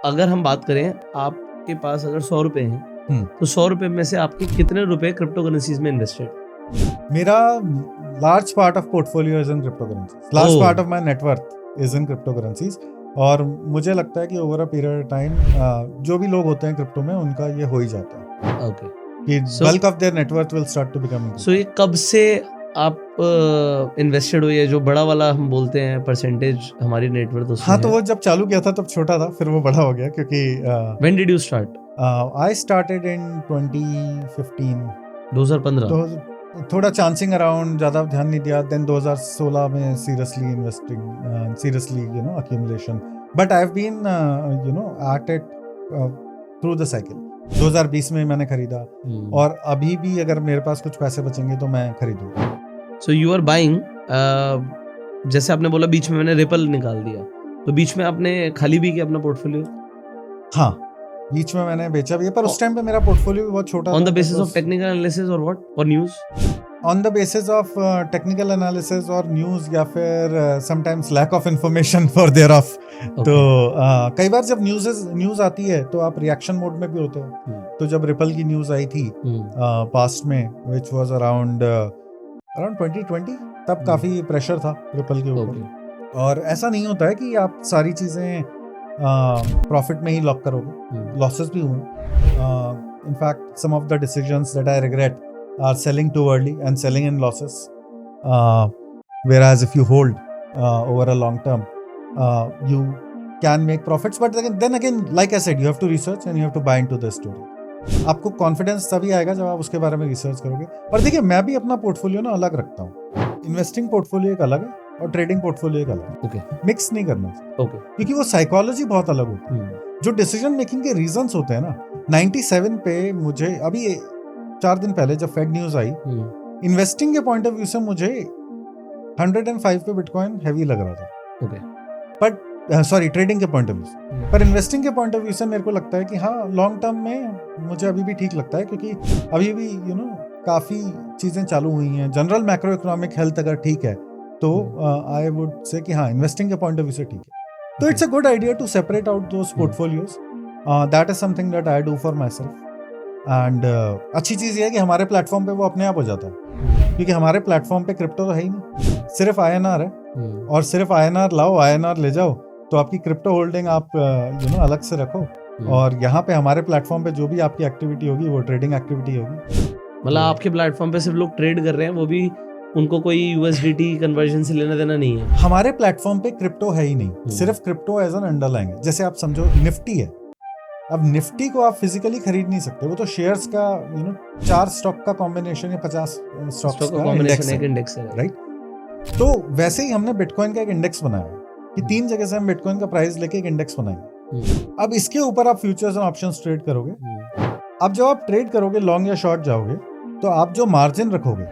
अगर हम बात करें, आपके पास अगर 100 रुपए हैं, तो 100 रुपए में से आपके कितने रुपए क्रिप्टो करेंसीज में इन्वेस्टेड? मेरा large part of portfolio is in crypto currencies, large part of my net worth is in crypto currencies. और मुझे लगता है कि over a period of time जो भी लोग होते हैं क्रिप्टो में, उनका ये हो ही जाता है ओके, कि bulk of their net worth will start to become. So ये कब से आप इन्वेस्टेड हुई है, जो बड़ा वाला हम बोलते हैं परसेंटेज हमारी नेटवर्थ उसमें? हाँ, तो वो जब चालू किया था तब छोटा था, फिर वो बड़ा हो गया क्योंकि when did you start? I started in 2015। 2015? तो थोड़ा चांसिंग अराउंड, ज़्यादा ध्यान नहीं दिया। देन 2016 में seriously investing, seriously accumulation, but I have been at it through the cycle. 2020 में मैंने खरीदा, और अभी भी अगर मेरे पास कुछ पैसे बचेंगे तो मैं खरीदूंगा। सो यू आर बाइंग, जैसे आपने बोला बीच में मैंने रिपल निकाल दिया, तो बीच में आपने खाली भी किया अपना पोर्टफोलियो? हाँ, बीच में मैंने बेचा भी है, पर उस टाइम पे मेरा पोर्टफोलियो भी बहुत छोटा था। On the basis of technical analysis और व्हाट, और news? On the basis of technical analysis और न्यूज़, या फिर sometimes lack of information for their of. तो कई बार जब न्यूज़ आती है तो आप रिएक्शन मोड में भी होते हो। तो जब रिपल की न्यूज़ आई थी पास्ट में, विच वाज अराउंड 2020, तब काफ़ी प्रेशर था रिपल के ऊपर। और ऐसा नहीं होता है कि आप सारी चीज़ें प्रॉफिट में ही लॉक करोगे, लॉसेस भी हुए। In fact some of the decisions that I regret are selling too early and selling in losses, whereas if you hold over a long term, you can make profits, but then again, like I said, you have to research and you have to buy into the story. आपको confidence तभी आएगा जब आप उसके बारे में research करोगे। और देखिए, मैं भी अपना पोर्टफोलियो ना अलग रखता हूँ। इन्वेस्टिंग पोर्टफोलियो एक अलग है और ट्रेडिंग पोर्टफोलियो एक अलग है। मिक्स नहीं करना चाहिए, क्योंकि वो साइकोलॉजी बहुत अलग होती है। जो डिसीजन मेकिंग के रीजंस होते हैं ना, 97 पे मुझे, अभी 4 दिन पहले जब फेड न्यूज आई, इन्वेस्टिंग के पॉइंट ऑफ व्यू से मुझे 105 पे बिटकॉइन हैवी लग रहा था। बट सॉरी, ट्रेडिंग के पॉइंट ऑफ व्यू से। पर इन्वेस्टिंग के पॉइंट ऑफ व्यू से मेरे को लगता है कि हाँ, लॉन्ग टर्म में मुझे अभी भी ठीक लगता है, क्योंकि अभी भी काफ़ी चीज़ें चालू हुई हैं। जनरल मैक्रो इकोनॉमिक हेल्थ अगर ठीक है तो आई वुड से कि हाँ, इन्वेस्टिंग के पॉइंट ऑफ व्यू से ठीक है। तो it's a good idea to separate out those portfolios. That is something that I do for my self. And अच्छी चीज़ ये है कि हमारे प्लेटफॉर्म पे वो अपने आप हो जाता है, क्योंकि हमारे प्लेटफॉर्म पे क्रिप्टो तो है ही नहीं, सिर्फ INR है। और सिर्फ INR लाओ, INR ले जाओ, तो आपकी क्रिप्टो होल्डिंग आप अलग से रखो। और यहाँ पे हमारे प्लेटफॉर्म पे जो भी आपकी एक्टिविटी होगी वो ट्रेडिंग एक्टिविटी होगी। मतलब आपके प्लेटफॉर्म पे सिर्फ लोग ट्रेड कर रहे हैं, वो भी उनको कोई USDT कन्वर्जन से लेना देना नहीं है। हमारे प्लेटफॉर्म पे क्रिप्टो है ही नहीं, सिर्फ क्रिप्टो एज एन अंडरलाइंग है। जैसे आप समझो निफ्टी है, अब निफ्टी को आप फिजिकली खरीद नहीं सकते, वो तो शेयर्स का 4 स्टॉक का कॉम्बिनेशन या 50 स्टॉक्स का इंडेक्स है, राइट? तो वैसे ही हमने बिटकॉइन का एक इंडेक्स बनाया कि 3 जगह से हम बिटकॉइन का प्राइस लेके एक इंडेक्स बनाएंगे। अब इसके ऊपर आप फ्यूचर्स एंड ऑप्शंस ट्रेड करोगे। अब जब आप ट्रेड करोगे, लॉन्ग या शॉर्ट जाओगे, तो आप जो मार्जिन रखोगे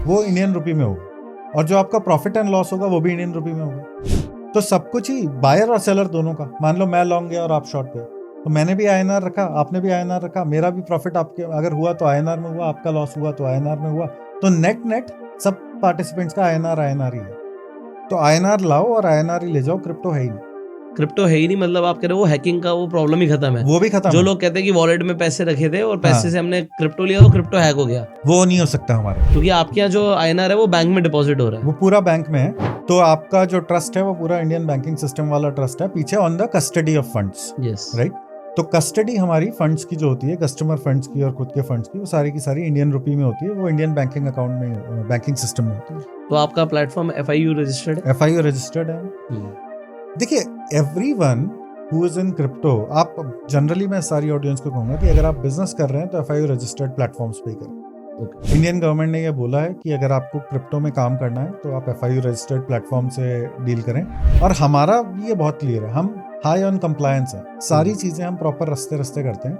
वो इंडियन रुपी में होगा, और जो आपका प्रॉफिट एंड लॉस होगा वो भी इंडियन रुपी में होगा। तो सब कुछ ही बायर और सेलर दोनों का, मान लो मैं लॉन्ग गया और आप शॉर्ट गए, तो मैंने भी INR रखा, आपने भी INR रखा, मेरा भी प्रॉफिट आपके अगर हुआ तो INR में हुआ, आपका लॉस हुआ तो INR में हुआ। तो नेट सब पार्टिसिपेंट्स का INR ही है। तो INR लाओ और INR ही ले जाओ, क्रिप्टो है ही नहीं। क्रिप्टो है ही नहीं मतलब आप कह रहे हो वो हैकिंग का वो प्रॉब्लम ही खत्म है? वो भी खत्म। जो लोग कहते हैं कि वॉलेट में पैसे रखे थे और पैसे से हमने क्रिप्टो लिया तो क्रिप्टो हैक हो गया, वो नहीं हो सकता हमारे, क्योंकि आपके यहाँ जो INR है वो बैंक में डिपॉजिट हो रहा है। वो पूरा बैंक में है, तो आपका जो ट्रस्ट है वो पूरा इंडियन बैंकिंग सिस्टम वाला ट्रस्ट है, पीछे on the custody of funds, right? तो कस्टडी हमारी फंड्स की जो होती है, कस्टमर फंड्स की और खुद के फंड्स की, वो सारी की सारी इंडियन रुपी में होती है, वो इंडियन बैंकिंग अकाउंट में, बैंकिंग सिस्टम में होती है। तो आपका प्लेटफॉर्म FIU रजिस्टर्ड है? FIU रजिस्टर्ड है। देखिए, everyone who is in crypto, आप जनरली मैं सारी ऑडियंस को कहूंगा कि अगर आप बिजनेस कर रहे हैं तो FIU रजिस्टर्ड प्लेटफॉर्म्स पे करें। इंडियन गवर्नमेंट ने ये बोला है कि अगर आपको क्रिप्टो में काम करना है तो आप FIU रजिस्टर्ड प्लेटफॉर्म से डील करें। और हमारा ये बहुत क्लियर है, हम हाई ऑन कंप्लायंस है, सारी चीजें हम प्रॉपर रस्ते करते हैं,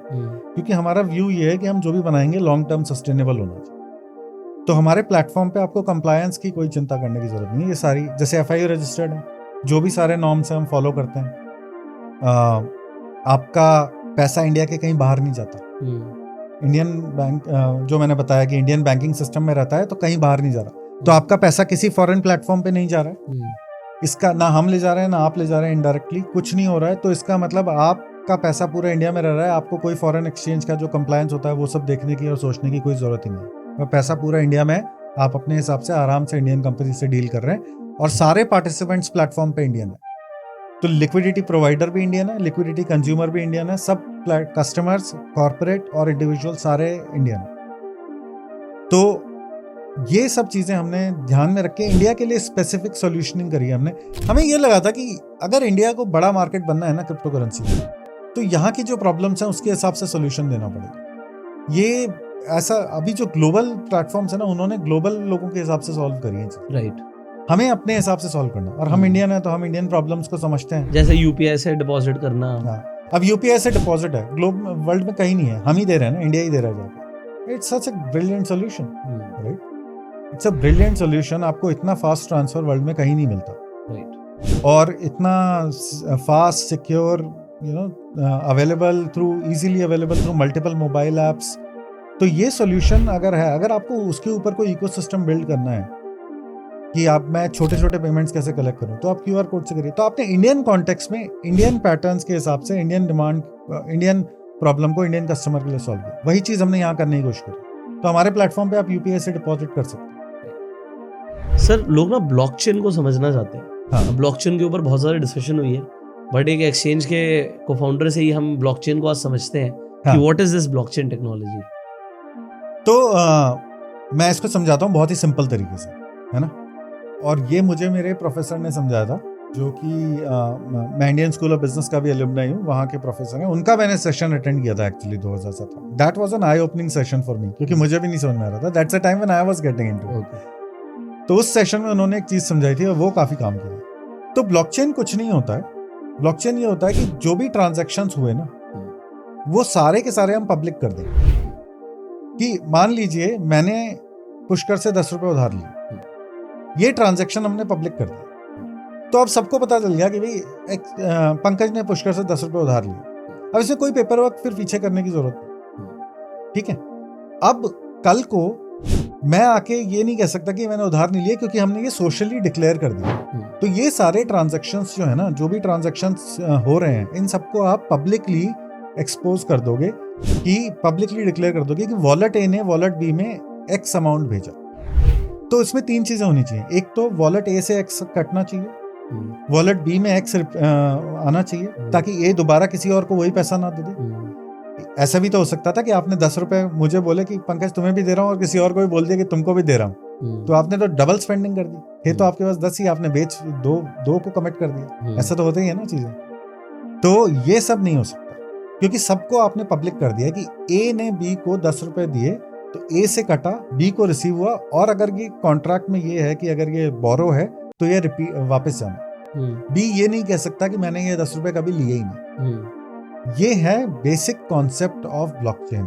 क्योंकि हमारा व्यू ये है कि हम जो भी बनाएंगे लॉन्ग टर्म सस्टेनेबल होना चाहिए। तो हमारे प्लेटफॉर्म पे आपको कंप्लायंस की कोई चिंता करने की जरूरत नहीं है। ये सारी, जैसे FIU रजिस्टर्ड है, जो भी सारे नॉर्म्स हैं हम फॉलो करते हैं। आपका पैसा इंडिया के कहीं बाहर नहीं जाता। इंडियन बैंक, जो मैंने बताया कि इंडियन बैंकिंग सिस्टम में रहता है, तो कहीं बाहर नहीं जा रहा। तो आपका पैसा किसी फॉरेन प्लेटफॉर्म पे नहीं जा रहा है, इसका ना हम ले जा रहे हैं ना आप ले जा रहे हैं, इनडायरेक्टली कुछ नहीं हो रहा है। तो इसका मतलब आप आपका पैसा पूरा इंडिया में रह रहा है, आपको कोई फॉरेन एक्सचेंज का जो कंप्लायंस होता है वो सब देखने की और सोचने की कोई ज़रूरत ही नहीं है। और पैसा पूरा इंडिया में, आप अपने हिसाब से आराम से इंडियन कंपनी से डील कर रहे हैं और सारे पार्टिसिपेंट्स प्लेटफॉर्म पे इंडियन है। तो लिक्विडिटी प्रोवाइडर भी इंडियन है, लिक्विडिटी कंज्यूमर भी इंडियन है, सब कस्टमर्स, कॉर्पोरेट और इंडिविजुअल सारे इंडियन है। तो ये सब चीज़ें हमने ध्यान में रख के इंडिया के लिए स्पेसिफिक सॉल्यूशनिंग करी है हमने। हमें ये लगा था कि अगर इंडिया को बड़ा मार्केट बनना है ना क्रिप्टो करेंसी में, तो यहाँ की जो प्रॉब्लम्स हैं उसके हिसाब से सॉल्यूशन देना पड़ेगा। ये ऐसा अभी जो ग्लोबल प्लेटफॉर्म्स है ना, उन्होंने ग्लोबल लोगों के हिसाब से सॉल्व करी है, राइट। हमें अपने हिसाब से सॉल्व करना, और हम इंडियन है तो हम इंडियन प्रॉब्लम्स को समझते हैं। जैसे यूपीआई से डिपॉजिट करना। हाँ, अब यूपीआई से डिपॉजिट है, वर्ल्ड में कहीं नहीं है, हम ही दे रहे हैं ना, इंडिया ही दे रहा है जाके। It's such a brilliant solution, right? It's a brilliant solution. आपको इतना फास्ट ट्रांसफर वर्ल्ड में कहीं नहीं मिलता, राइट। और इतना fast, secure, available through, easily available through multiple mobile apps. तो ये सॉल्यूशन अगर है, अगर आपको उसके ऊपर कोई इकोसिस्टम बिल्ड करना है कि मैं छोटे छोटे पेमेंट्स कैसे कलेक्ट करूं, तो आप क्यूआर कोड से करिए। तो आपने इंडियन कॉन्टेक्स्ट में, इंडियन पैटर्न्स के हिसाब से, इंडियन डिमांड, इंडियन प्रॉब्लम को इंडियन कस्टमर के लिए सॉल्व किया। वही चीज़ हमने यहाँ करने की कोशिश करी। तो हमारे प्लेटफॉर्म पे आप यूपीआई से डिपॉजिट कर सकते हैं। सर, लोग ना ब्लॉकचेन को समझना चाहते हैं। हाँ। ब्लॉकचेन के ऊपर बहुत सारी डिस्कशन हुई है, बट एक एक्सचेंज के को-फाउंडर से ही हम ब्लॉकचेन को आज समझते हैं कि हाँ। What is this blockchain technology. तो मैं इसको समझाता हूँ बहुत ही सिंपल तरीके से, है ना। और ये मुझे मेरे प्रोफेसर ने समझाया था, जो कि मैं इंडियन स्कूल ऑफ बिजनेस का भी एलुमनाई हूँ, वहाँ के प्रोफेसर हैं। उनका मैंने सेशन अटेंड किया था actually 2017। That was an I opening session for me, क्योंकि मुझे भी नहीं समझ में आ रहा था। That's a time when I was getting into it. तो उस सेशन में उन्होंने एक चीज़ समझाई थी और वो काफ़ी काम की। तो ब्लॉकचेन कुछ नहीं होता है। ब्लॉकचेन ये होता है कि जो भी ट्रांजैक्शंस हुए ना, वो सारे के सारे हम पब्लिक कर दें। कि मान लीजिए मैंने पुष्कर से 10 रुपए उधार लिए, ये ट्रांजैक्शन हमने पब्लिक कर दिया, तो अब सबको पता चल गया कि भाई पंकज ने पुष्कर से 10 रुपए उधार लिए। अब इसे कोई पेपर वर्क फिर पीछे करने की जरूरत नहीं, ठीक है। अब कल को मैं आके ये नहीं कह सकता कि मैंने उधार नहीं लिया, क्योंकि हमने ये सोशली डिक्लेयर कर दिया। तो ये सारे ट्रांजैक्शंस जो है ना, जो भी ट्रांजैक्शंस हो रहे हैं, इन सबको आप पब्लिकली एक्सपोज कर दोगे, कि पब्लिकली डिक्लेयर कर दोगे कि वॉलेट ए ने वॉलेट बी में एक्स अमाउंट भेजा। तो इसमें 3 चीजें होनी चाहिए। एक तो वॉलेट ए से एक्स कटना चाहिए, वॉलेट बी में एक्स आना चाहिए, ताकि ए दोबारा किसी और को वही पैसा ना दे दे। ऐसा भी तो हो सकता था कि आपने 10 रुपए मुझे बोले कि पंकज तुम्हें भी दे रहा हूँ, और किसी और को भी बोल दिया कि तुमको भी दे रहा हूँ, तो आपने तो डबल स्पेंडिंग कर दी। थे तो आपके पास 10 ही, आपने बेच दो को कमिट कर दिया। ऐसा तो होता ही है ना चीजें। तो ये सब नहीं हो सकता, क्योंकि सबको आपने पब्लिक कर दिया कि ए ने बी को 10 रुपए दिए, तो ए से कटा, बी को रिसीव हुआ, और अगर ये कॉन्ट्रैक्ट में ये है कि अगर ये बोरो है तो ये वापस जाना। बी ये नहीं कह सकता कि मैंने ये 10 रुपए कभी लिए ही नहीं। ये है बेसिक कॉन्सेप्ट ऑफ ब्लॉकचेन।